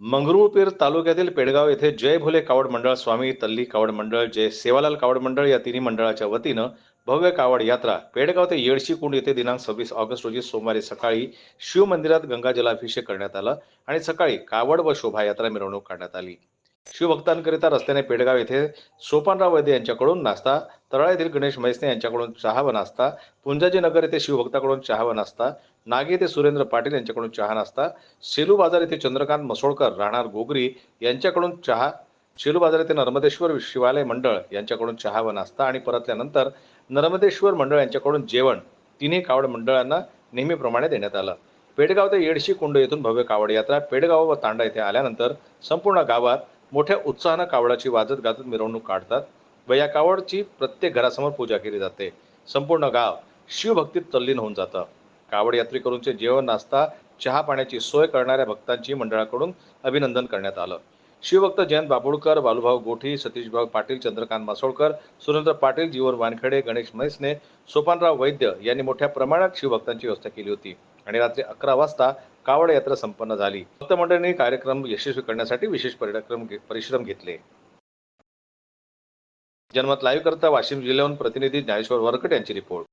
मंगरुळपीर तालुक्यातील पेडगाव येथे जय भोले कावड मंडळ, स्वामी तल्ली कावड मंडळ, जय सेवालाल कावड मंडळ या तिन्ही मंडळाच्या वतीनं भव्य कावड यात्रा पेडगाव ते येडशी कुंड येथे दिनांक 26 ऑगस्ट रोजी सोमवारी सकाळी शिव मंदिरात गंगा जलाभिषेक करण्यात आला आणि सकाळी कावड व शोभायात्रा मिरवणूक काढण्यात आली. शिवभक्तांकरिता रस्त्याने पेडगाव येथे सोपानराव वैद्य यांच्याकडून नाश्ता, तराळा येथील गणेश म्हैसने यांच्याकडून चहा व नाश्ता, पुंजाजी नगर येथे शिवभक्ताकडून चहा व नाश्ता, नागे येथे सुरेंद्र पाटील यांच्याकडून चहा नाश्ता, सेलू बाजार येथे चंद्रकांत मसोळकर राहणार गोगरी यांच्याकडून चहा, सेलू बाजार येथे नर्मदेश्वर शिवालय मंडळ यांच्याकडून चहा व नाश्ता आणि परतल्यानंतर नर्मदेश्वर मंडळ यांच्याकडून जेवण तिन्ही कावड मंडळांना नेहमीप्रमाणे देण्यात आलं. पेडगाव ते येडशी कुंड येथून भव्य कावड यात्रा पेडगाव व तांडा येथे आल्यानंतर संपूर्ण गावात मोठ्या उत्साहानं कावडाची वाजत गाजत मिरवणूक काढतात व या कावडची प्रत्येक घरासमोर पूजा केली जाते. संपूर्ण गाव शिवभक्तीत तल्लीन होऊन जातं. कावड यात्रेकरूंचे जेवण, नाश्ता, चहा पाण्याची सोय करणाऱ्या भक्तांची मंडळाकडून अभिनंदन करण्यात आलं. शिवभक्त जयंत बाबुळकर, बालूभाऊ गोठी, सतीशभाऊ पाटील, चंद्रकांत मासोळकर, सुरेंद्र पाटील, जीवन वानखेडे, गणेश म्हैसने, सोपानराव वैद्य यांनी मोठ्या प्रमाणात शिवभक्तांची व्यवस्था केली होती आणि रात्री 11 वाजता कावड यात्रा संपन्न झाली. भक्त मंडळींनी कार्यक्रम यशस्वी करण्यासाठी विशेष परिश्रम घेतले. जनमत लाईव्ह करता वाशिम जिल्ह्याहून प्रतिनिधी ज्ञानेश्वर वरकट यांची रिपोर्ट.